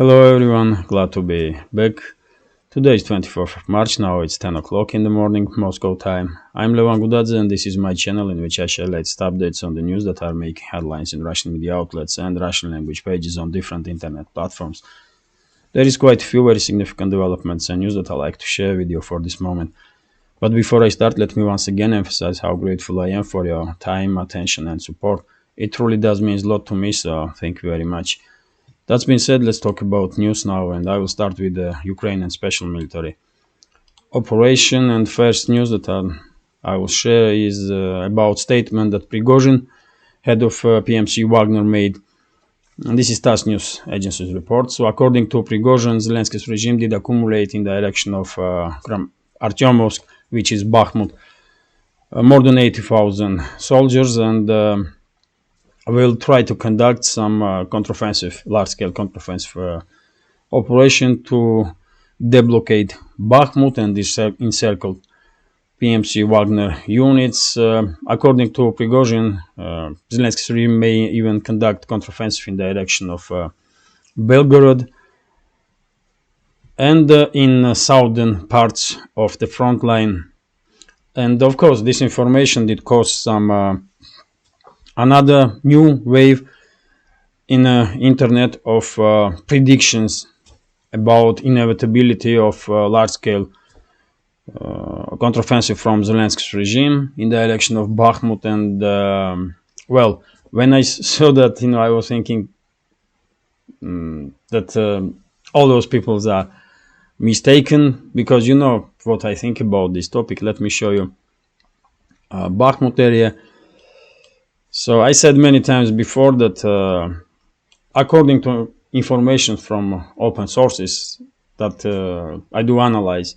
Hello everyone, glad to be back. Today is 24th of March, now it's 10 o'clock in the morning, Moscow time. I'm Levan Gudadze and this is my channel in which I share latest updates on the news that are making headlines in Russian media outlets and Russian language pages on different internet platforms. There is quite a few very significant developments and news that I like to share with you for this moment. But before I start, let me once again emphasize how grateful I am for your time, attention and support. It truly does mean a lot to me, so thank you very much. That being said, let's talk about news now, and I will start with the Ukrainian special military operation. And first news that I will share is about statement that Prigozhin, head of PMC Wagner, made. And this is TASS news agency's report. So according to Prigozhin, Zelensky's regime did accumulate in the direction of Artyomovsk, which is Bakhmut, more than 80,000 soldiers, and will try to conduct some large-scale counteroffensive operation to deblocate Bakhmut and the encircled PMC Wagner units. According to Prigozhin, Zelensky's regime may even conduct counteroffensive in the direction of Belgorod and in southern parts of the front line. And of course, this information did cause some another new wave in the internet of predictions about inevitability of large-scale counteroffensive from Zelensky's regime in the direction of Bakhmut. And well, when I saw that, I was thinking that all those people are mistaken, because you know what I think about this topic. Let me show you Bakhmut area. So I said many times before that according to information from open sources that I do analyze,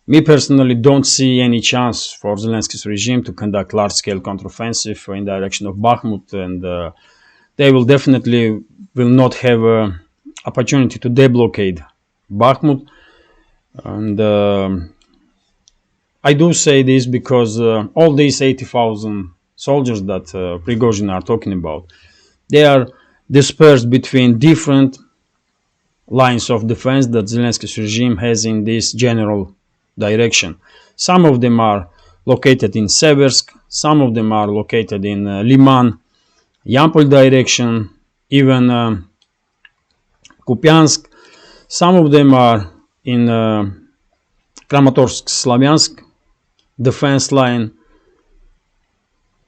me personally don't see any chance for Zelensky's regime to conduct large-scale counteroffensive in the direction of Bakhmut, and they will definitely not have an opportunity to deblocate Bakhmut. And I do say this because all these 80,000 soldiers that Prigozhin are talking about, they are dispersed between different lines of defense that Zelensky's regime has in this general direction. Some of them are located in Seversk, some of them are located in Liman, Yampol direction, even Kupiansk. Some of them are in Kramatorsk-Slavyansk defense line.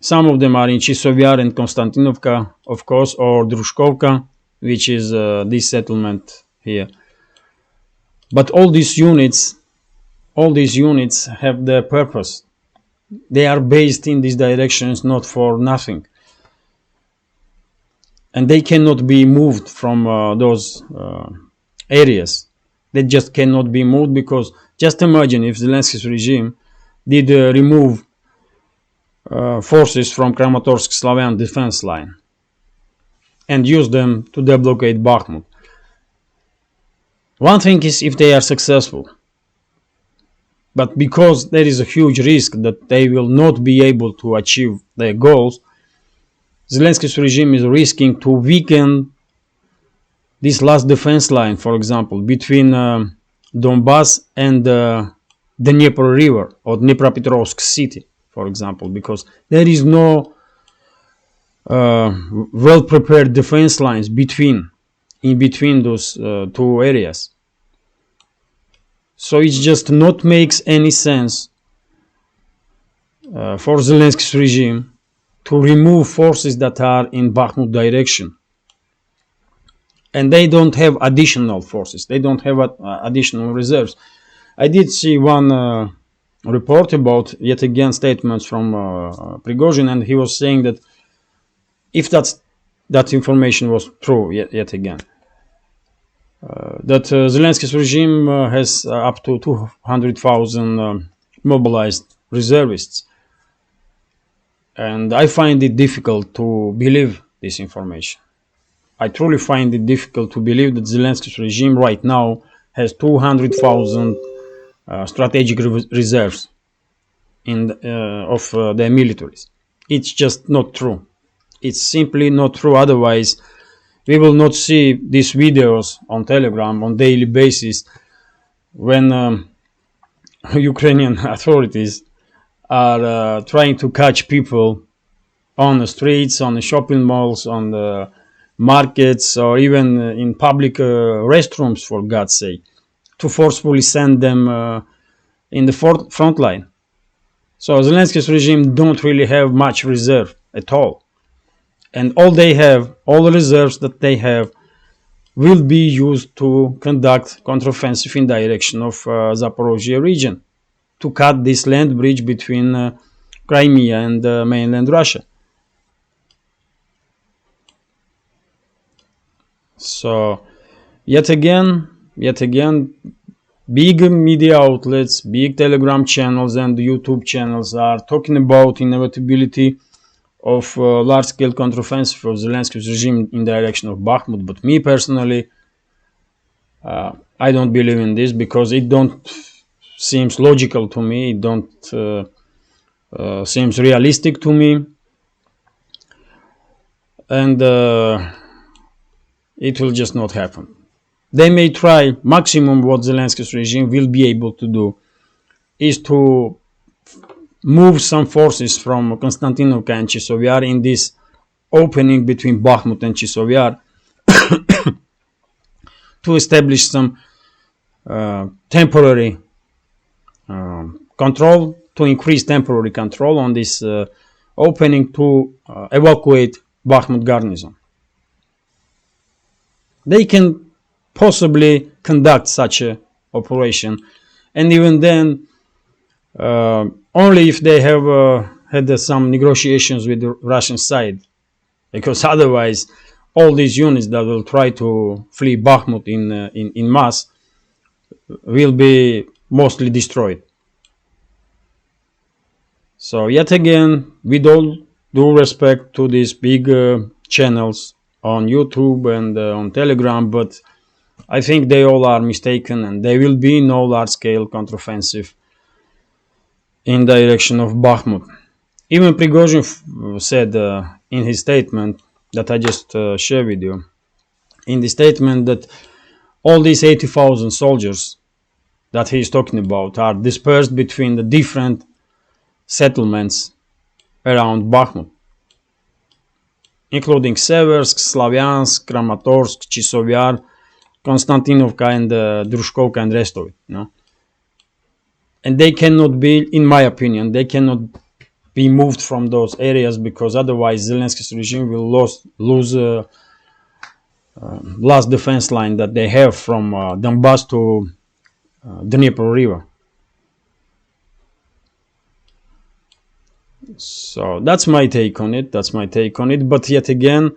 Some of them are in Chisov and Konstantinovka, of course, or Drushkovka, which is this settlement here. But all these units have their purpose. They are based in these directions not for nothing. And they cannot be moved from those areas. They just cannot be moved, because just imagine if Zelensky's regime did remove forces from Kramatorsk-Slavyan defense line and use them to deblocate Bakhmut. One thing is if they are successful, but because there is a huge risk that they will not be able to achieve their goals, Zelensky's regime is risking to weaken this last defense line, for example, between Donbass and the Dnieper River or Dnipropetrovsk city, for example, because there is no well-prepared defense lines in between those two areas. So it just not makes any sense for Zelensky's regime to remove forces that are in Bakhmut direction. And they don't have additional forces. They don't have additional reserves. I did see one report about, yet again, statements from Prigozhin, and he was saying that if that information was true, yet again, that Zelensky's regime has up to 200,000 mobilized reservists. And I find it difficult to believe this information. I truly find it difficult to believe that Zelensky's regime right now has 200,000 strategic reserves of their militaries. It's just not true. It's simply not true. Otherwise, we will not see these videos on Telegram on daily basis when Ukrainian authorities are trying to catch people on the streets, on the shopping malls, on the markets, or even in public restrooms, for God's sake, to forcefully send them in the front line. So Zelensky's regime don't really have much reserve at all. And all the reserves that they have, will be used to conduct counteroffensive in direction of Zaporozhye region, to cut this land bridge between Crimea and mainland Russia. So yet again, big media outlets, big Telegram channels and YouTube channels are talking about inevitability of large-scale counteroffensive of Zelensky's regime in direction of Bakhmut. But me personally, I don't believe in this, because it don't seems logical to me. It don't seems realistic to me, and it will just not happen. They may try. Maximum what Zelensky's regime will be able to do is to move some forces from Konstantinovka and Chisovyar in this opening between Bakhmut and Chisovyar to establish some temporary control, to increase temporary control on this opening, to evacuate Bakhmut garrison. They can possibly conduct such a operation, and even then only if they have had some negotiations with the Russian side, because otherwise all these units that will try to flee Bakhmut in mass will be mostly destroyed. So yet again, with all due respect to these big channels on YouTube and on Telegram, but I think they all are mistaken, and there will be no large-scale counteroffensive in direction of Bakhmut. Even Prigozhin said in his statement that I just shared with you, in the statement, that all these 80,000 soldiers that he is talking about are dispersed between the different settlements around Bakhmut, including Seversk, Slavyansk, Kramatorsk, Chisovyar, Konstantinovka, and Drushkovka, and rest of it. And they cannot be, in my opinion, they cannot be moved from those areas, because otherwise Zelensky's regime will lose last defense line that they have from Donbass to Dnieper River. So that's my take on it. But yet again,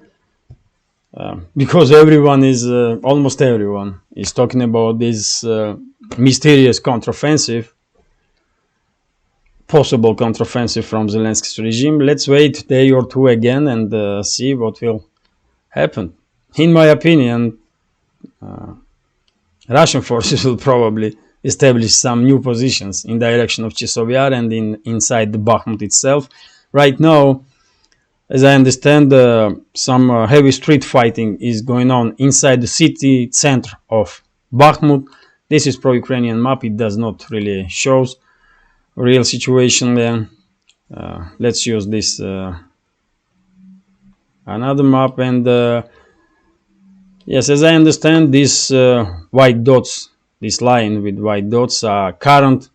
because everyone is, almost everyone is talking about this mysterious counteroffensive, possible counteroffensive from Zelensky's regime, let's wait a day or two again and see what will happen. In my opinion, Russian forces will probably establish some new positions in direction of Chisovyar and inside the Bakhmut itself. Right now, as I understand, some heavy street fighting is going on inside the city center of Bakhmut. This is pro-Ukrainian map. It does not really show real situation there. Let's use this another map, and yes, as I understand, these white dots, this line with white dots, are current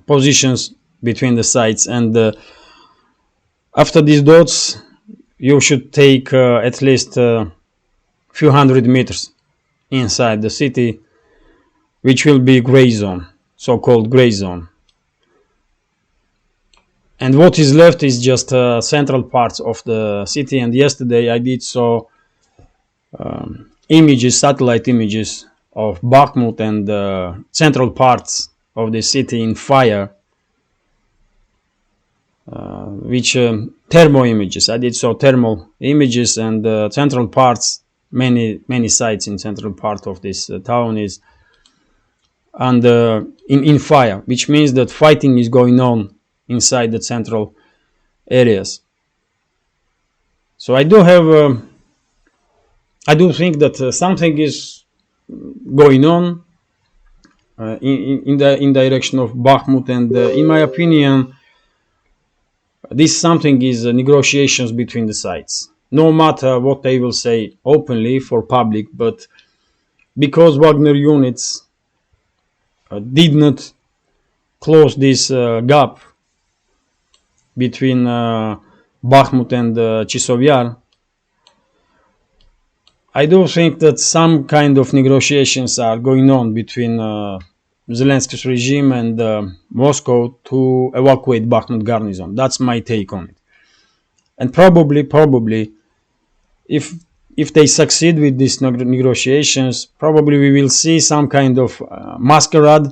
positions between the sites, and after these dots you should take at least a few hundred meters inside the city, which will be gray zone, so-called gray zone. And what is left is just central parts of the city. And yesterday I did saw images, satellite images of Bakhmut and central parts of the city in fire, which thermal images. I did saw thermal images, and central parts, many sites in central part of this town is under in fire, which means that fighting is going on inside the central areas. So I do have I do think that something is going on in direction of Bakhmut, and in my opinion, this something is negotiations between the sides. No matter what they will say openly for public, but because Wagner units did not close this gap between Bakhmut and Chisovyar, I do think that some kind of negotiations are going on between Zelensky's regime and Moscow to evacuate Bakhmut garrison. That's my take on it. And probably, if they succeed with these negotiations, probably we will see some kind of masquerade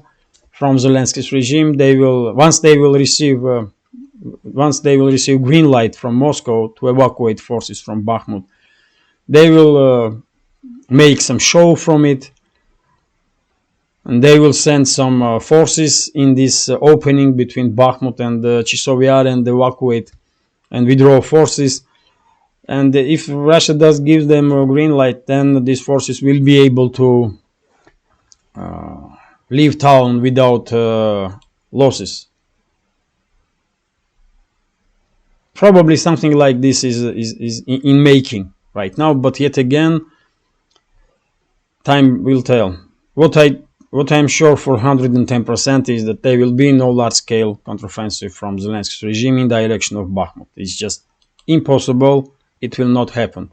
from Zelensky's regime. They will once they will receive green light from Moscow to evacuate forces from Bakhmut, they will make some show from it, and they will send some forces in this opening between Bakhmut and Chisovyar and evacuate and withdraw forces. And if Russia does give them a green light, then these forces will be able to leave town without losses. Probably something like this is in making right now, but yet again, time will tell. What I'm sure for 110% is that there will be no large-scale counteroffensive from Zelensky's regime in direction of Bakhmut. It's just impossible. It will not happen.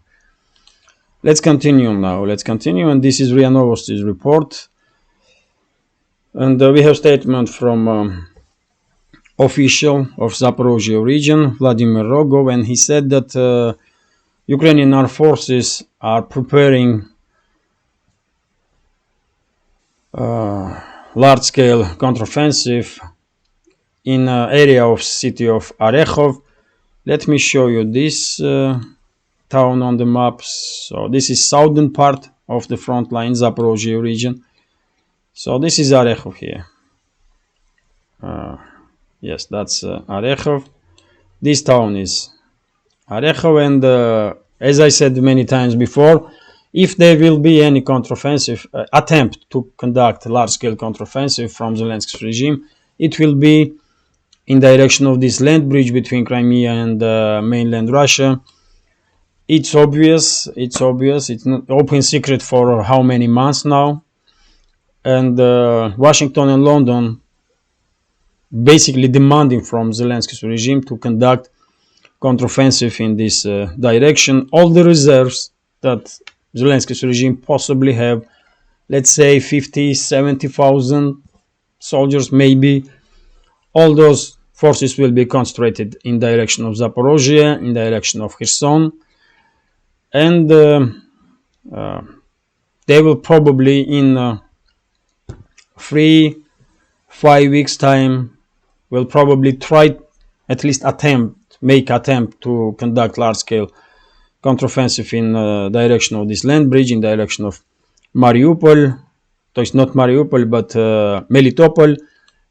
Let's continue now. And this is RIA Novosti's report. And we have statement from official of Zaporozhye region, Vladimir Rogov, and he said that Ukrainian armed forces are preparing large-scale counteroffensive in area of city of Orekhov. Let me show you this town on the map. So this is southern part of the front line, Zaporozhye region. So this is Orekhov here. Yes, that's Orekhov. This town is Orekhov, and as I said many times before, if there will be any counteroffensive attempt to conduct a large-scale counteroffensive from Zelensky's regime, it will be in direction of this land bridge between Crimea and mainland Russia. It's obvious. It's not open secret for how many months now, and Washington and London basically demanding from Zelensky's regime to conduct counteroffensive in this direction. All the reserves that Zelensky's regime possibly have, let's say 50, 70,000 soldiers maybe, all those forces will be concentrated in direction of Zaporozhye, in direction of Kherson, and they will probably in 3-5 weeks time will probably try, at least make attempt to conduct large-scale counteroffensive in direction of this land bridge, in direction of Mariupol, so it's not Mariupol, but Melitopol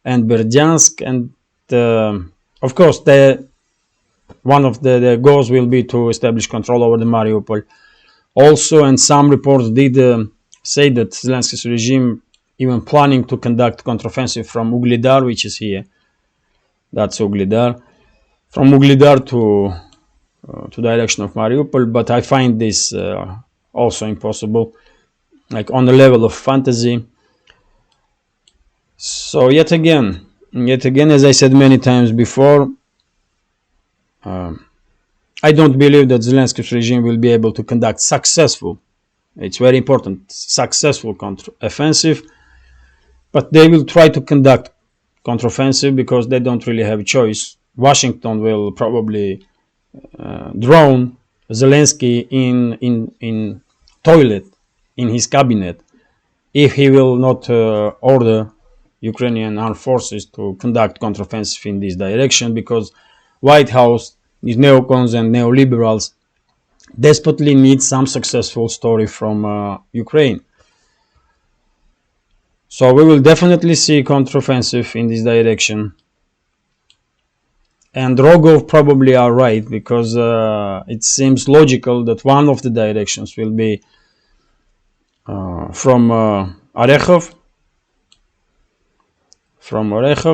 and Berdyansk, and of course one of the goals will be to establish control over the Mariupol also, and some reports did say that Zelensky's regime even planning to conduct counteroffensive from Ugledar, which is here. That's Ugledar. From Ugledar to direction of Mariupol, but I find this also impossible, like on the level of fantasy. So yet again, as I said many times before, I don't believe that Zelensky's regime will be able to conduct successful, it's very important, successful counteroffensive, but they will try to conduct counteroffensive because they don't really have a choice. Washington will probably drone Zelensky in toilet in his cabinet if he will not order Ukrainian armed forces to conduct counteroffensive in this direction, because White House, these neocons and neoliberals, desperately need some successful story from Ukraine. So we will definitely see counteroffensive in this direction. And Rogov probably are right, because it seems logical that one of the directions will be from Orechov.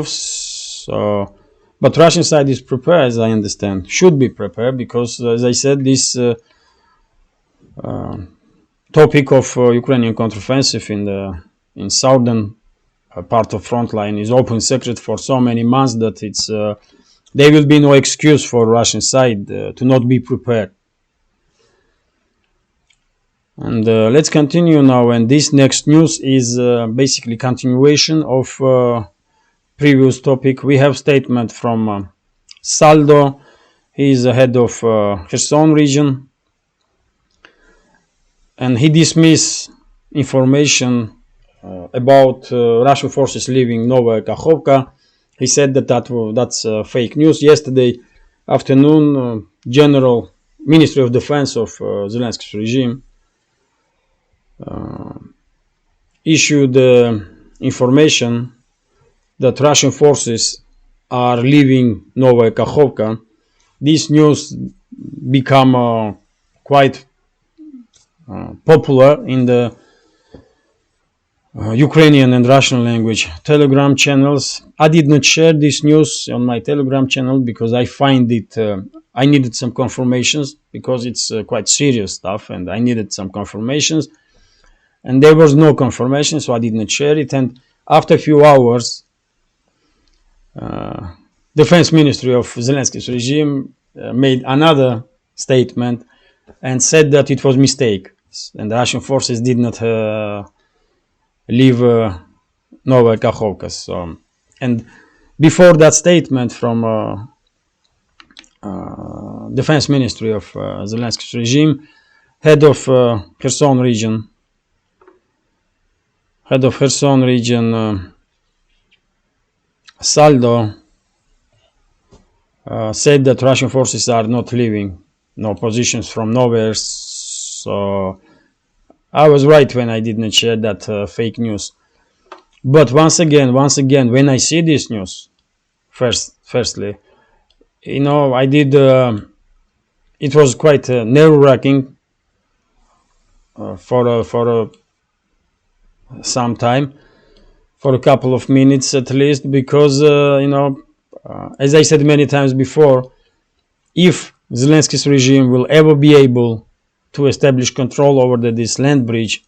So, but Russian side is prepared, as I understand, should be prepared, because, as I said, this topic of Ukrainian counteroffensive in southern part of front line is open secret for so many months that there will be no excuse for Russian side to not be prepared. And let's continue now. And this next news is basically continuation of previous topic. We have statement from Saldo. He is the head of Kherson region, and he dismissed information about Russian forces leaving Novaya Kakhovka. He said that that's fake news. Yesterday afternoon, General Ministry of Defense of Zelensky's regime issued information that Russian forces are leaving Novaya Kakhovka. This news become quite popular in the Ukrainian and Russian language Telegram channels. I did not share this news on my Telegram channel because I find it, I needed some confirmations, because it's quite serious stuff and I needed some confirmations. And there was no confirmation, so I did not share it. And after a few hours, Defense Ministry of Zelensky's regime made another statement and said that it was mistake, and the Russian forces did not leave Novaya Kakhovka. So, and before that statement from Defense Ministry of Zelensky's regime, head of Kherson region, Saldo, said that Russian forces are not leaving, no positions from nowhere. So I was right when I did not share that fake news. But once again, when I see this news, firstly, I did. It was quite nerve-wracking for some time, for a couple of minutes at least, because as I said many times before, if Zelensky's regime will ever be able to establish control over this land bridge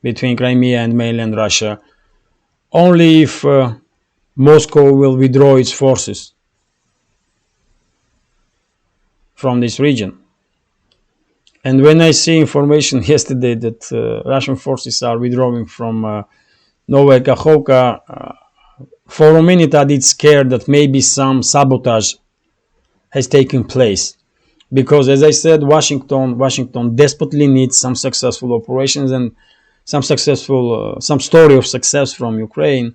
between Crimea and mainland Russia, only if Moscow will withdraw its forces from this region. And when I see information yesterday that Russian forces are withdrawing from Novaya Kakhovka, for a minute I did scared that maybe some sabotage has taken place, because, as I said, Washington desperately needs some successful operations and some story of success from Ukraine,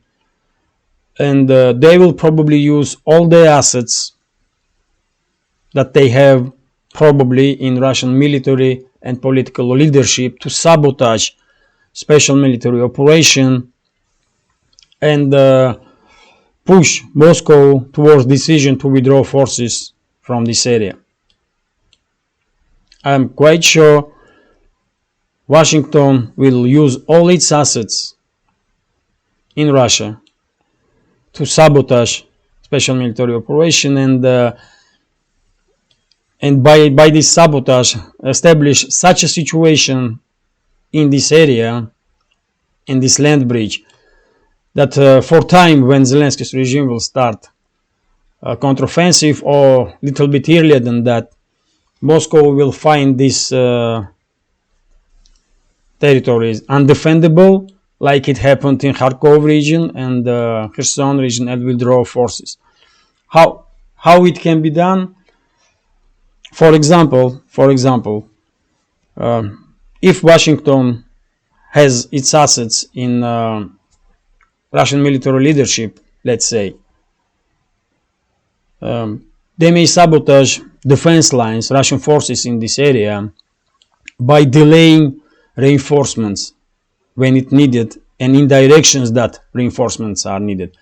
and they will probably use all the assets that they have probably in Russian military and political leadership to sabotage special military operation and push Moscow towards decision to withdraw forces from this area. I'm quite sure Washington will use all its assets in Russia to sabotage special military operation and by this sabotage establish such a situation in this area, in this land bridge, that for time when Zelensky's regime will start a counteroffensive, or a little bit earlier than that, Moscow will find these territories undefendable, like it happened in Kharkov region and Kherson region, and withdraw forces. How it can be done? For example, if Washington has its assets in Russian military leadership, let's say, they may sabotage defense lines, Russian forces in this area, by delaying reinforcements when it needed and in directions that reinforcements are needed.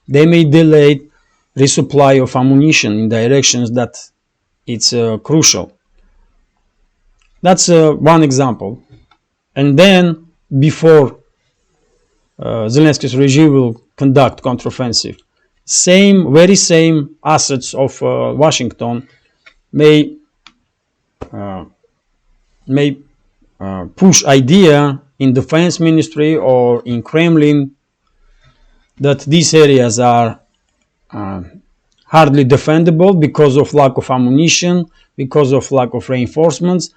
They may delay resupply of ammunition in directions that it's crucial. That's one example. And then before Zelensky's regime will conduct counteroffensive. Very same assets of Washington may push idea in defense ministry or in Kremlin that these areas are hardly defendable because of lack of ammunition, because of lack of reinforcements,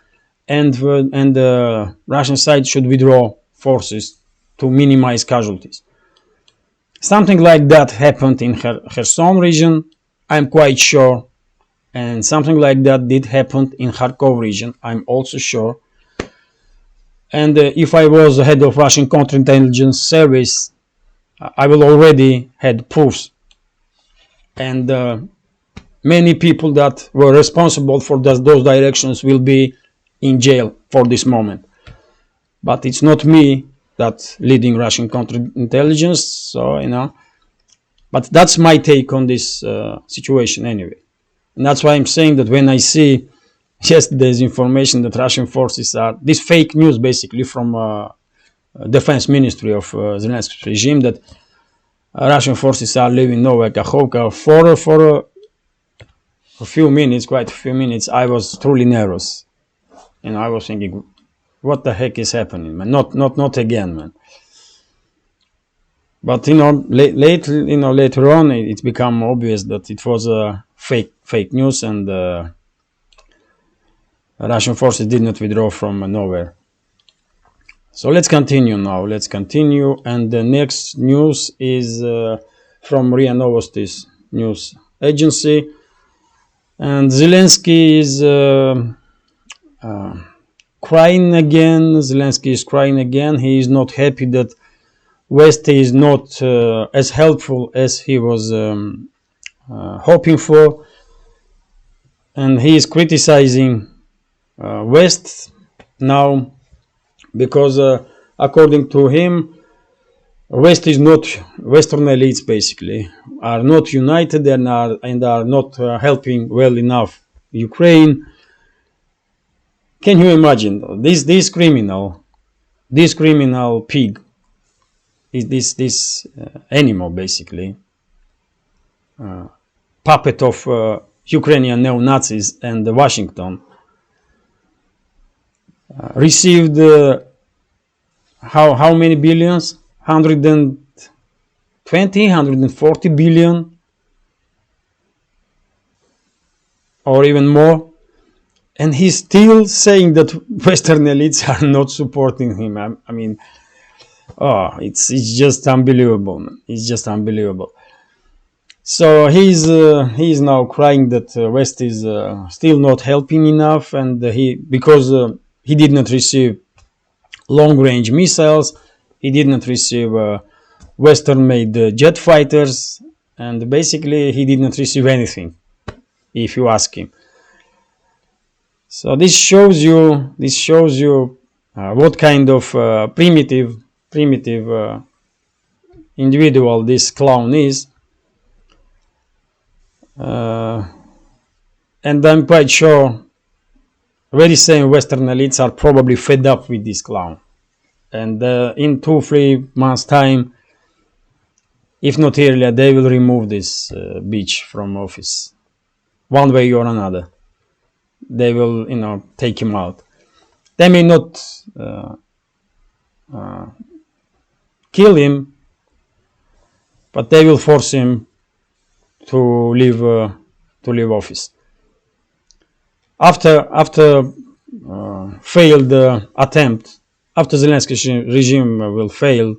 and the Russian side should withdraw forces to minimize casualties. Something like that happened in Kherson region, I'm quite sure, and something like that did happen in Kharkov region, I'm also sure. And if I was the head of Russian counterintelligence service, I will already had proofs. And many people that were responsible for those directions will be in jail for this moment. But it's not me that leading Russian counterintelligence, so but that's my take on this situation anyway. And that's why I'm saying that when I see yesterday's information that Russian forces are, this fake news basically from defense ministry of Zelensky's regime, that Russian forces are leaving Novaya Kakhovka for a few minutes, quite a few minutes, I was truly nervous. I was thinking, what the heck is happening, man? Not again, man. But later on, it's become obvious that it was fake news, and Russian forces did not withdraw from nowhere. So let's continue now. And the next news is from RIA Novosti's news agency. And Zelensky is crying again. Zelensky is crying again. He is not happy that West is not as helpful as he was hoping for. And he is criticizing West now because according to him, West is not, Western elites basically are not united and are not helping well enough Ukraine. Can you imagine this criminal pig, this animal basically, puppet of Ukrainian neo-Nazis and Washington, received how many billions? 120, 140 billion, or even more, and he's still saying that Western elites are not supporting him. I mean, it's just unbelievable, man. It's just unbelievable. So he's now crying that West is still not helping enough, and because he did not receive long-range missiles, he did not receive Western-made jet fighters, and basically he did not receive anything, if you ask him. So this shows you what kind of primitive individual this clown is. And I'm quite sure very same Western elites are probably fed up with this clown. And in 2-3 months' time, if not earlier, they will remove this bitch from office, one way or another. They will, take him out. They may not kill him, but they will force him to leave office. After failed attempt, after Zelensky's regime will fail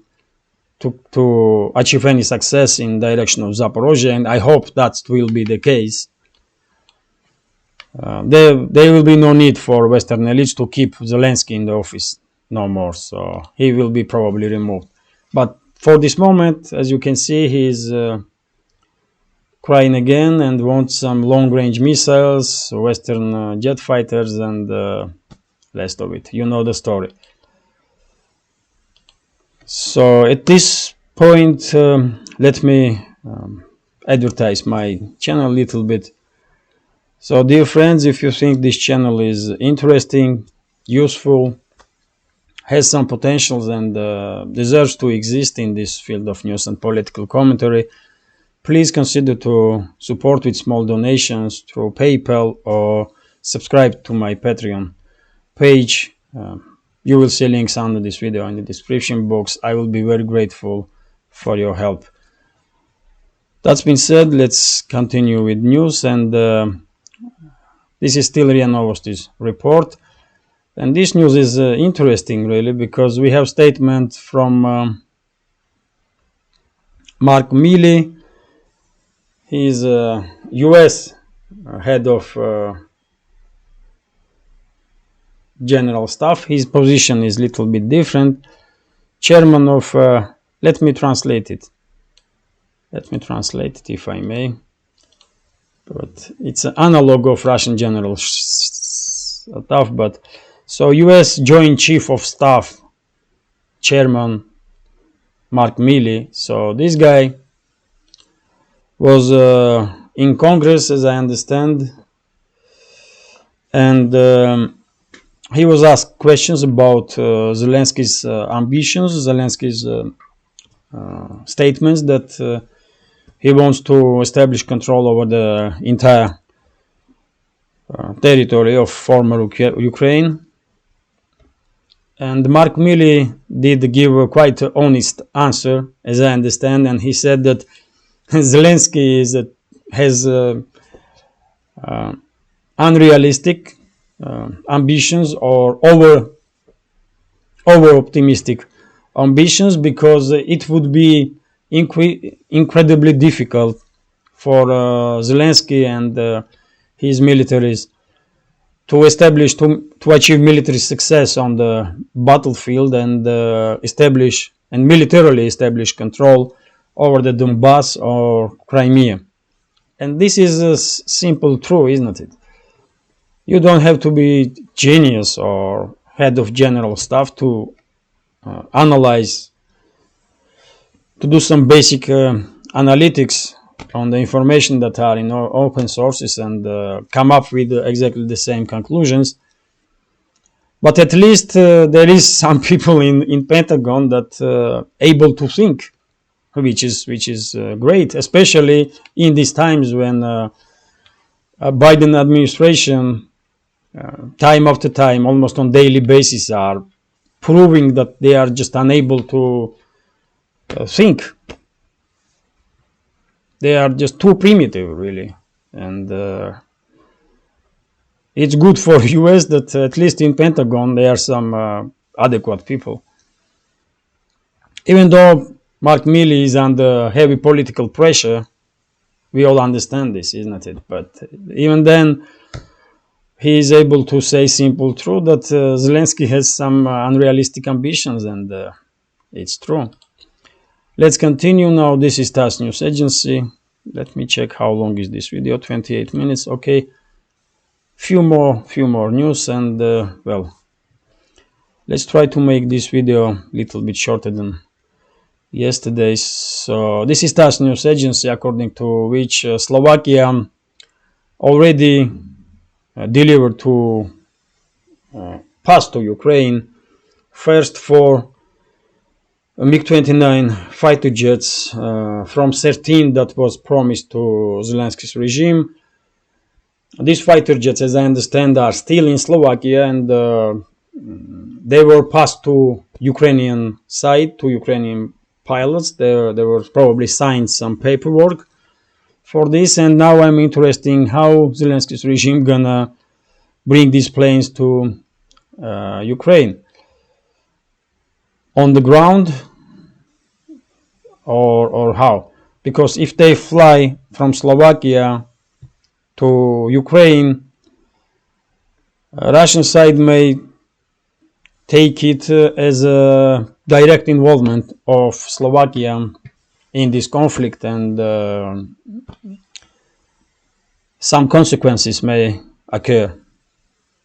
to achieve any success in direction of Zaporozhye, and I hope that will be the case, there will be no need for Western elites to keep Zelensky in the office no more, so he will be probably removed. But for this moment, as you can see, he is crying again and wants some long-range missiles, Western jet fighters, and rest of it. You know the story. So at this point, let me advertise my channel a little bit. So dear friends, if you think this channel is interesting, useful, has some potentials and deserves to exist in this field of news and political commentary, please consider to support with small donations through PayPal or subscribe to my Patreon page. You will see links under this video in the description box. I will be very grateful for your help. That's been said, let's continue with news, and this is still RIA Novosti's report. And this news is interesting, really, because we have statement from Mark Milley. He is U.S. head of General Staff. His position is a little bit different. Chairman of, let me translate it if I may. But it's an analog of Russian General Staff. But so U.S. Joint Chief of Staff, Chairman Mark Milley. So this guy was in Congress, as I understand, and he was asked questions about Zelensky's ambitions, Zelensky's statements that he wants to establish control over the entire territory of former Ukraine. And Mark Milley did give a quite honest answer, as I understand, and he said that Zelensky has unrealistic ambitions or over optimistic ambitions, because it would be incredibly difficult for Zelensky and his militaries to establish, to achieve military success on the battlefield and establish and militarily establish control over the Donbass or Crimea. And this is a simple truth, isn't it? You don't have to be genius or head of general staff to analyze, to do some basic analytics on the information that are in open sources and come up with exactly the same conclusions. But at least there is some people in Pentagon that able to think, which is great, especially in these times when Biden administration time after time, almost on daily basis, are proving that they are just unable to think. They are just too primitive, really. And it's good for US that at least in Pentagon there are some adequate people. Even though Mark Milley is under heavy political pressure, we all understand this, isn't it? But even then, he is able to say simple truth that Zelensky has some unrealistic ambitions, and it's true. Let's continue now. This is TASS News Agency. Let me check how long is this video. 28 minutes. Okay. Few more news, and well, let's try to make this video a little bit shorter than yesterday. So this is TASS News Agency, according to which Slovakia already delivered to passed to Ukraine first 4 MiG-29 fighter jets from 13 that was promised to Zelensky's regime. These fighter jets, as I understand, are still in Slovakia, and they were passed to Ukrainian side, to Ukrainian pilots. They were probably signed some paperwork for this, and now I'm interested in how Zelensky's regime gonna bring these planes to Ukraine. On the ground, or how? Because if they fly from Slovakia to Ukraine, Russian side may take it as a direct involvement of Slovakia in this conflict, and some consequences may occur.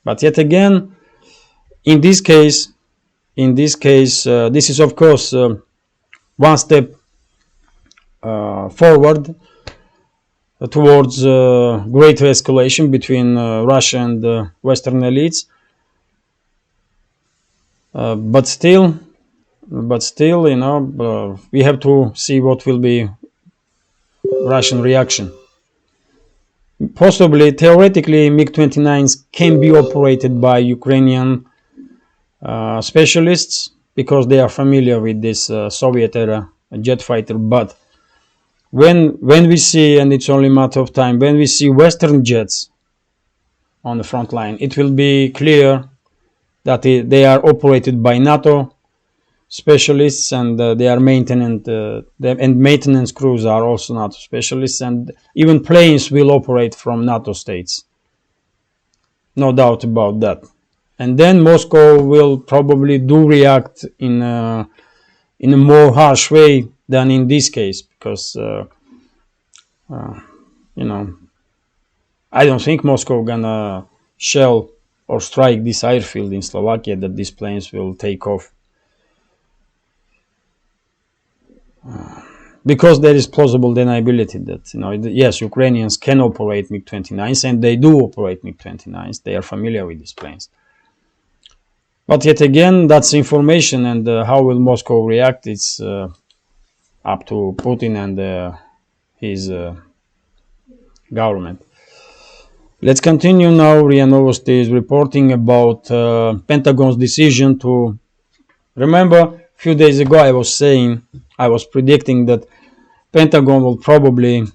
But yet again, in this case, this is of course one step forward towards greater escalation between Russia and Western elites. But still, we have to see what will be Russian reaction. Possibly, theoretically, MiG-29s can be operated by Ukrainian specialists because they are familiar with this Soviet era jet fighter. But when we see, and it's only a matter of time, when we see Western jets on the front line, it will be clear that they are operated by NATO specialists, and they are maintenance crews are also NATO specialists, and even planes will operate from NATO states. No doubt about that. And then Moscow will probably do react in a more harsh way than in this case, because I don't think Moscow gonna shell or strike this airfield in Slovakia that these planes will take off. Because there is plausible deniability that, yes, Ukrainians can operate MiG-29s, and they do operate MiG-29s. They are familiar with these planes. But yet again, that's information, and how will Moscow react? It's up to Putin and his government. Let's continue now. RIA Novosti is reporting about Pentagon's decision to... Remember, a few days ago I was predicting that Pentagon will probably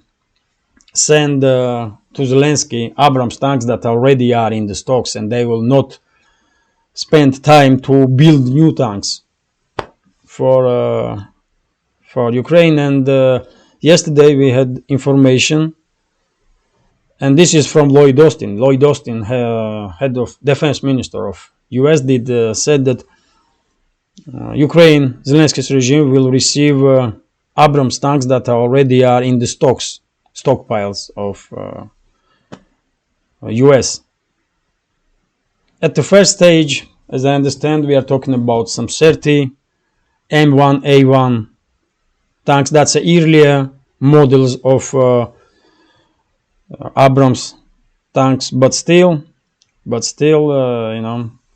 send to Zelensky Abrams tanks that already are in the stocks, and they will not spend time to build new tanks for Ukraine. And yesterday we had information, and this is from Lloyd Austin. Lloyd Austin, head of defense minister of US, said that Ukraine, Zelensky's regime, will receive Abrams tanks that already are in the stockpiles of US. At the first stage, as I understand, we are talking about some 30 M1A1 tanks. That's earlier models of Abrams tanks, but still,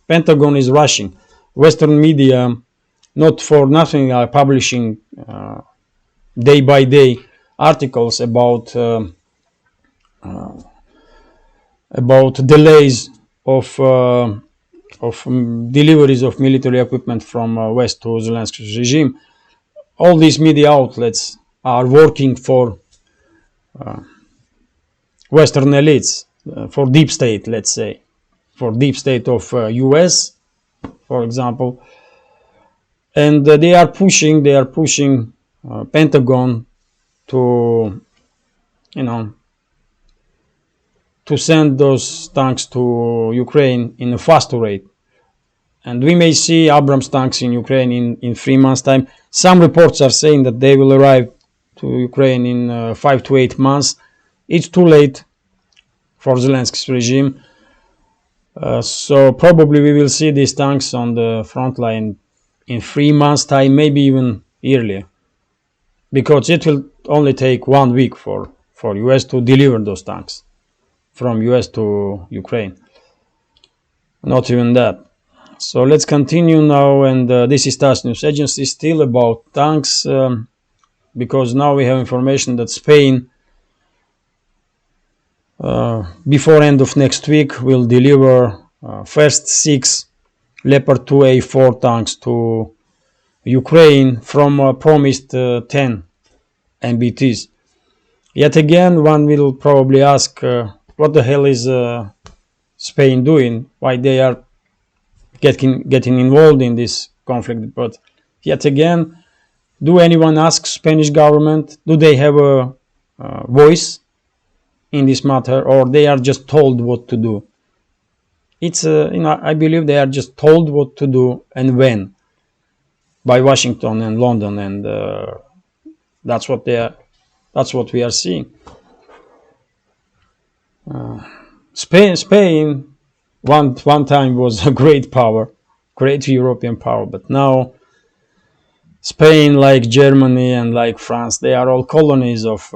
Pentagon is rushing. Western media, not for nothing, are publishing day by day articles about delays of deliveries of military equipment from West to Zelensky's regime. All these media outlets are working for Western elites, for deep state, let's say, for deep state of US, for example, and they are pushing Pentagon to send those tanks to Ukraine in a faster rate. And we may see Abrams tanks in Ukraine in 3 months' time. Some reports are saying that they will arrive to Ukraine in 5 to 8 months. It's too late for Zelensky's regime. So probably we will see these tanks on the front line in 3 months' time, maybe even earlier, because it will only take 1 week for US to deliver those tanks from US to Ukraine. Not even that. So let's continue now, and this is TASS News Agency, still about tanks, because now we have information that Spain, before end of next week, will deliver first 6 Leopard 2A4 tanks to Ukraine from promised 10 MBTs. Yet again, one will probably ask, what the hell is Spain doing? Why they are getting involved in this conflict? But yet again, do anyone ask Spanish government? Do they have a voice in this matter, or they are just told what to do? It's I believe they are just told what to do and when by Washington and London, and that's what we are seeing. Spain one time was a great power, great European power, but now Spain, like Germany and like France, they are all colonies of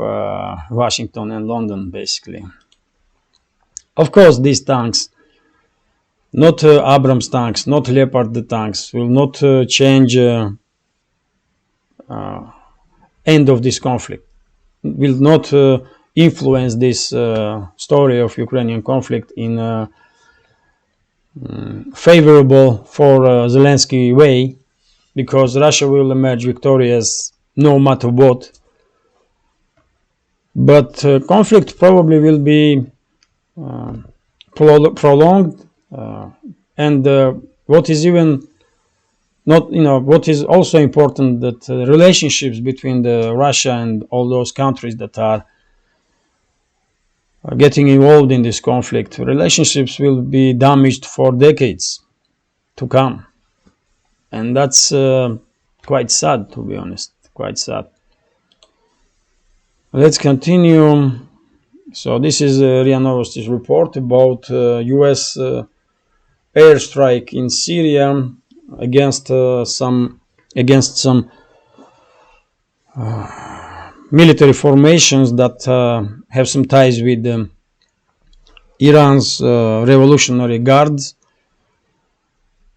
Washington and London, basically. Of course, these tanks Not Abrams tanks, not Leopard tanks, will not change end of this conflict, will not influence this story of Ukrainian conflict in favorable for Zelensky way, because Russia will emerge victorious no matter what. But conflict probably will be prolonged, and what is even not, what is also important, that relationships between the Russia and all those countries that are getting involved in this conflict, relationships will be damaged for decades to come, and that's quite sad, to be honest, quite sad. Let's continue. So this is RIA Novosti's report about U.S. Airstrike in Syria against some military formations that have some ties with Iran's Revolutionary Guards,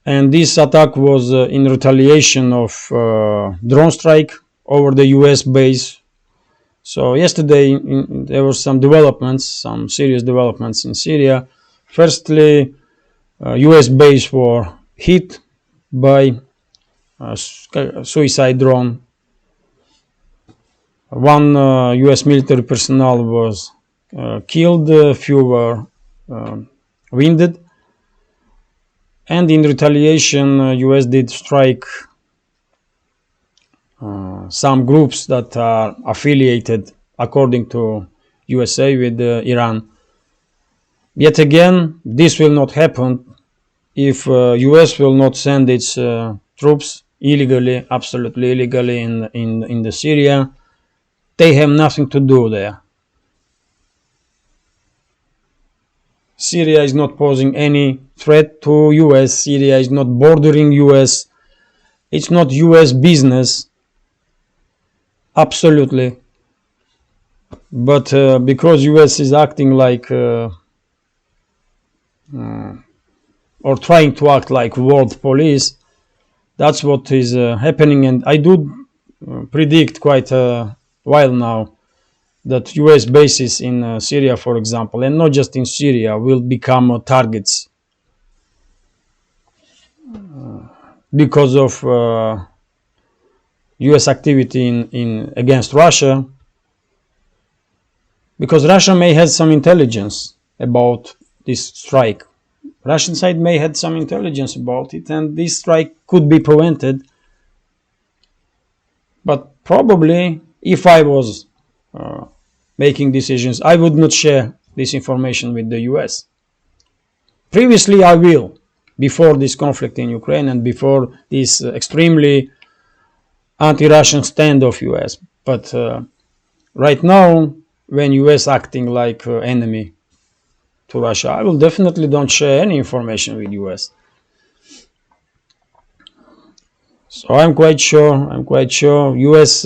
and this attack was in retaliation of drone strike over the U.S. base. So yesterday there were some developments, some serious developments in Syria. Firstly, U.S. base were hit by a suicide drone. One U.S. military personnel was killed, a few were wounded, and in retaliation, U.S. did strike some groups that are affiliated, according to USA, with Iran. Yet again, this will not happen if US will not send its troops illegally, absolutely illegally in the Syria. They have nothing to do there. Syria is not posing any threat to US. Syria is not bordering US. It's not US business. Absolutely. But because US is acting like or trying to act like world police, that's what is happening. And I do predict quite a while now that US bases in Syria, for example, and not just in Syria, will become targets because of US activity in against Russia, because Russia may have some intelligence about this strike. Russian side may have some intelligence about it, and this strike could be prevented. But probably, if I was making decisions, I would not share this information with the US. Previously, I will, before this conflict in Ukraine and before this extremely anti-Russian stand of US. But right now, when US acting like enemy to Russia, I will definitely don't share any information with US. So I'm quite sure US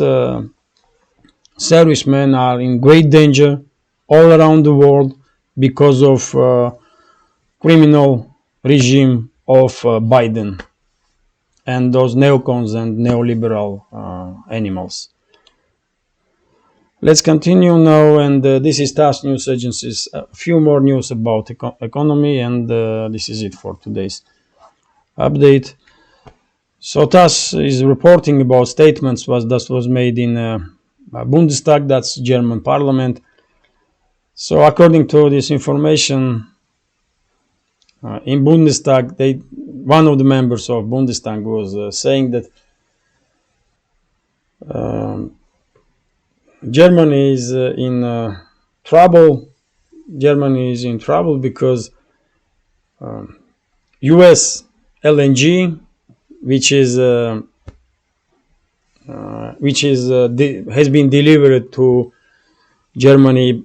servicemen are in great danger all around the world because of criminal regime of Biden and those neocons and neoliberal animals. Let's continue now, and this is TASS News Agency's a few more news about economy, and this is it for today's update. So TASS is reporting about statements that was made in Bundestag, that's German parliament. So according to this information, in Bundestag, one of the members of Bundestag was saying that Germany is in trouble. Germany is in trouble because U.S. LNG, which has been delivered to Germany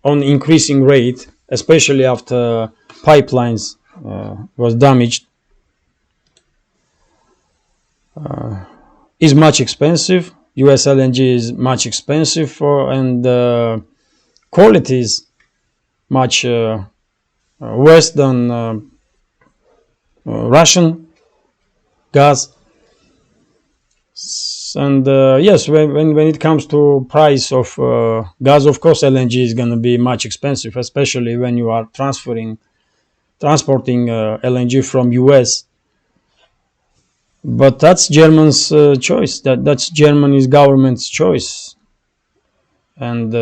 on increasing rate, especially after pipelines was damaged, is much expensive. US LNG is much expensive, and quality is much worse than Russian gas. And yes, when it comes to price of gas, of course, LNG is going to be much expensive, especially when you are transporting LNG from US. But that's Germany's choice. That's Germany's government's choice. And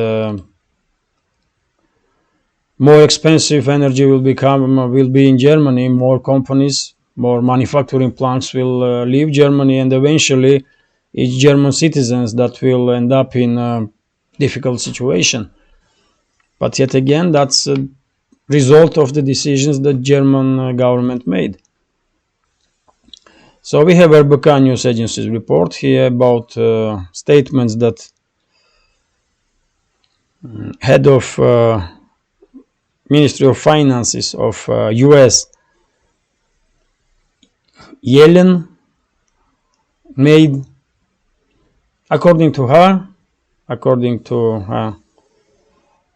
more expensive energy will be in Germany. More companies, more manufacturing plants will leave Germany, and eventually, it's German citizens that will end up in a difficult situation. But yet again, that's a result of the decisions that German government made. So we have RBK News Agency's report here about statements that head of Ministry of Finances of US Yellen made. According to her,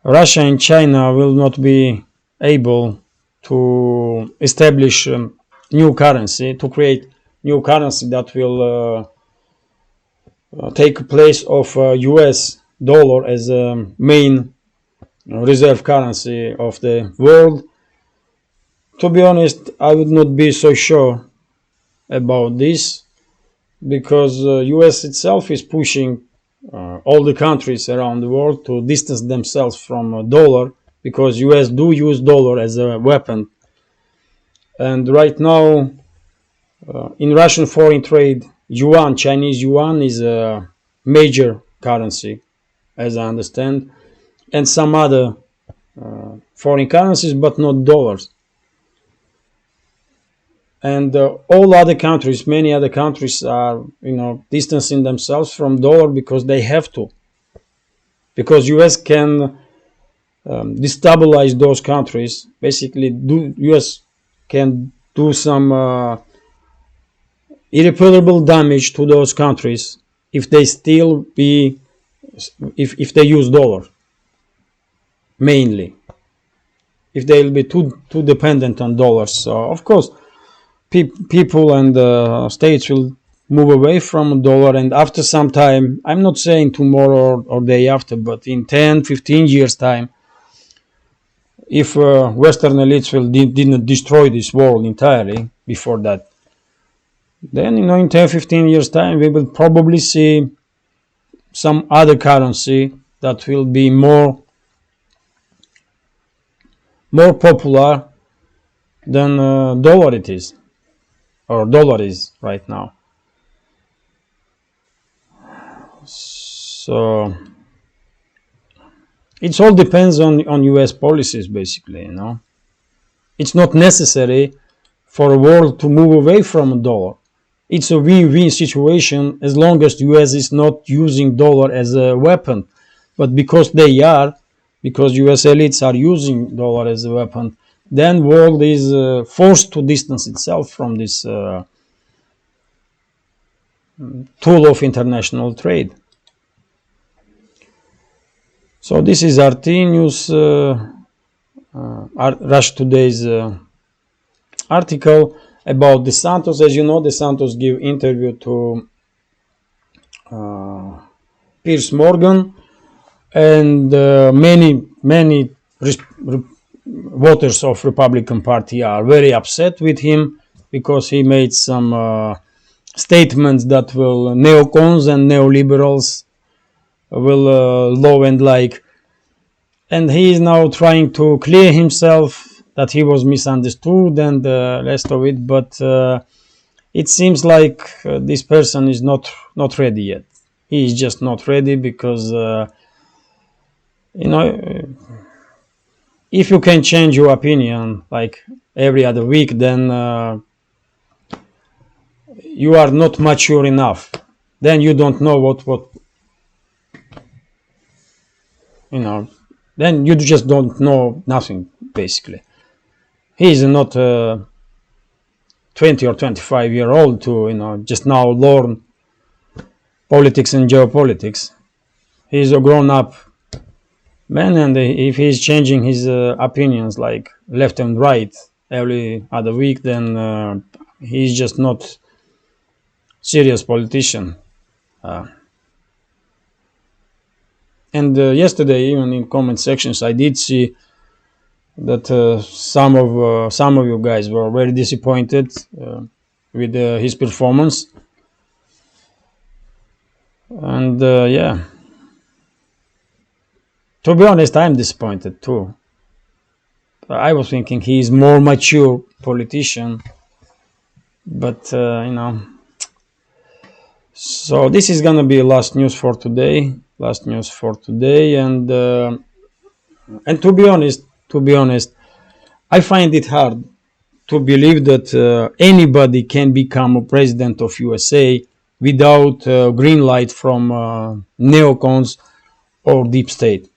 Russia and China will not be able to establish new currency, to create new currency that will take place of US dollar as a main reserve currency of the world. To be honest, I would not be so sure about this, because US itself is pushing all the countries around the world to distance themselves from dollar, because US do use dollar as a weapon. And right now, in Russian foreign trade, yuan, Chinese yuan, is a major currency, as I understand, and some other foreign currencies, but not dollars. And all other countries, many other countries are, distancing themselves from dollar because they have to. Because US can destabilize those countries. Basically, US can do some irreparable damage to those countries if they if they use dollar mainly. If they will be too dependent on dollars. So of course, people and states will move away from dollar, and after some time, I'm not saying tomorrow or day after, but in 10, 15 years time, if Western elites didn't destroy this world entirely before that, then in 10, 15 years time, we will probably see some other currency that will be more popular than dollar it is, or dollar is right now. So it all depends on US policies, basically. It's not necessary for a world to move away from a dollar. It's a win-win situation as long as US is not using dollar as a weapon. But because US elites are using dollar as a weapon, then world is forced to distance itself from this tool of international trade. So this is RT News, Russia Today's article about DeSantis. As you know, DeSantis gave interview to Piers Morgan, and many voters of Republican Party are very upset with him because he made some statements that will neocons and neoliberals will love and like, and he is now trying to clear himself that he was misunderstood and the rest of it, but it seems like this person is not ready yet. He is just not ready because if you can change your opinion like every other week, then you are not mature enough. Then you don't know what then you just don't know nothing, basically. He is not 20 or 25-year-old to just now learn politics and geopolitics. He is a grown-up man, and if he is changing his opinions like left and right every other week, then he's just not serious politician. And yesterday, even in comment sections, I did see that some of you guys were very disappointed with his performance. And yeah, to be honest, I'm disappointed too. I was thinking he's more mature politician, but so this is gonna be last news for today. And to be honest, I find it hard to believe that anybody can become a president of USA without green light from neocons or deep state.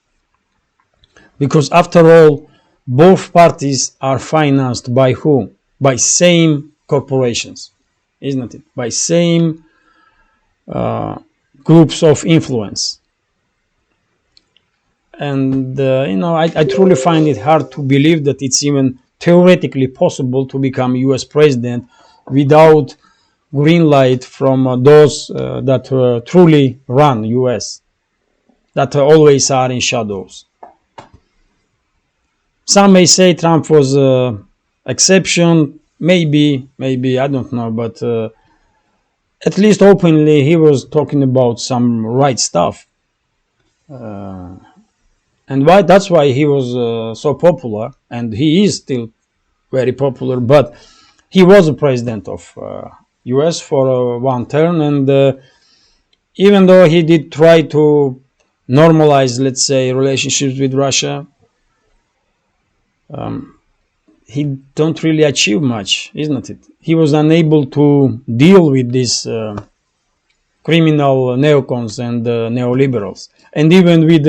Because after all, both parties are financed by who? By same corporations, isn't it? By same groups of influence. And I truly find it hard to believe that it's even theoretically possible to become US president without green light from those that truly run US, that always are in shadows. Some may say Trump was an exception, maybe, I don't know, but at least openly he was talking about some right stuff. And that's why he was so popular, and he is still very popular, but he was a president of US for one term, and even though he did try to normalize, let's say, relationships with Russia, he don't really achieve much, isn't it? He was unable to deal with these criminal neocons and neoliberals, and even with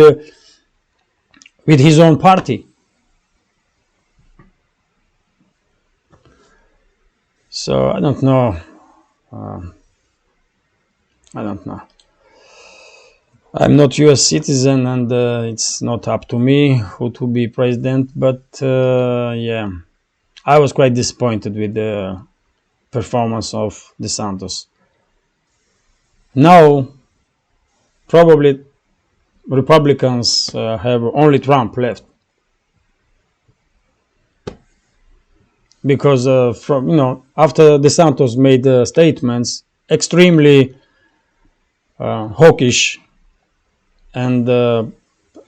his own party. So I don't know. I'm not US citizen, and it's not up to me who to be president, but yeah, I was quite disappointed with the performance of DeSantis. Now, probably Republicans have only Trump left, because after DeSantis made statements extremely hawkish and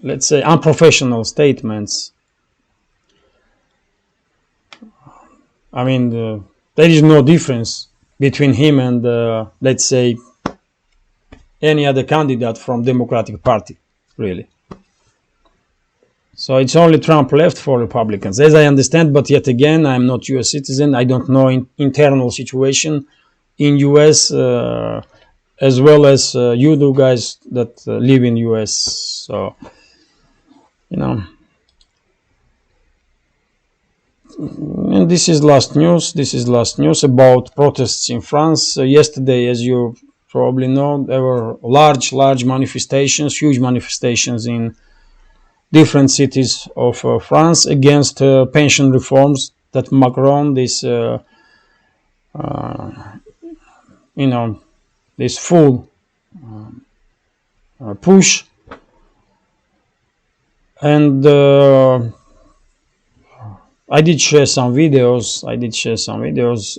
let's say unprofessional statements. I mean, there is no difference between him and let's say any other candidate from Democratic Party, really. So it's only Trump left for Republicans, as I understand. But yet again, I'm not US citizen. I don't know internal situation in US as well as you do, guys that live in US. So and this is last news about protests in France. Yesterday, as you probably know, there were large manifestations, huge manifestations in different cities of France against pension reforms that Macron, this this full push. And I did share some videos.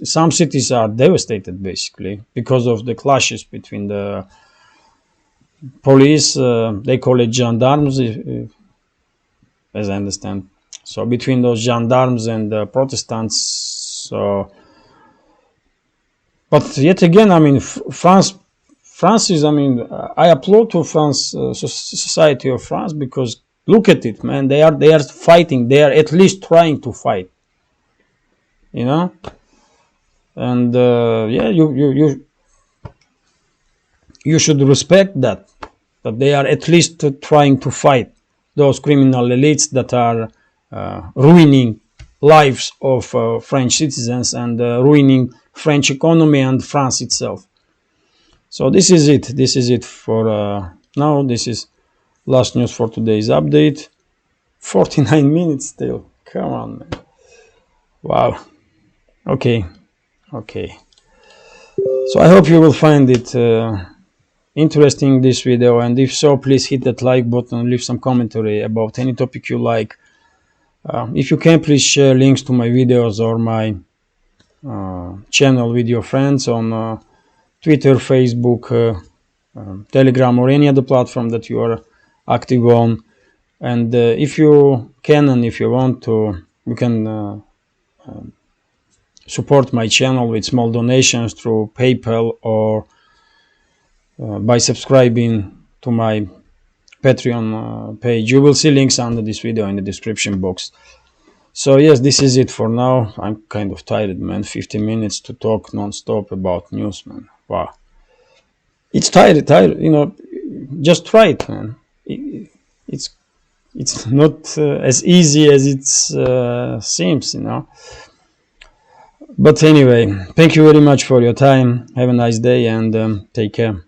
Some cities are devastated, basically, because of the clashes between the police. They call it gendarmes, as I understand. So between those gendarmes and the Protestants. So, but yet again, I mean, France is. I mean, I applaud to France, society of France, because look at it, man. They are fighting. They are at least trying to fight. And yeah, you should respect that they are at least trying to fight those criminal elites that are ruining lives of French citizens and ruining French economy and France itself. So this is it for now. This is last news for today's update. 49 minutes still. Come on, man. Wow. Okay. Okay. So I hope you will find it interesting, this video, and if so, please hit that like button, leave some commentary about any topic you like. If you can, please share links to my videos or my channel with your friends on Twitter, Facebook, Telegram, or any other platform that you are active on. And if you can and if you want to, you can support my channel with small donations through PayPal or by subscribing to my Patreon page. You will see links under this video in the description box. So yes, this is it for now. I'm kind of tired, man. 50 minutes to talk non-stop about news, man. Wow. It's tired. Just try it, man. It's it's not as easy as it seems. But anyway, thank you very much for your time. Have a nice day and take care.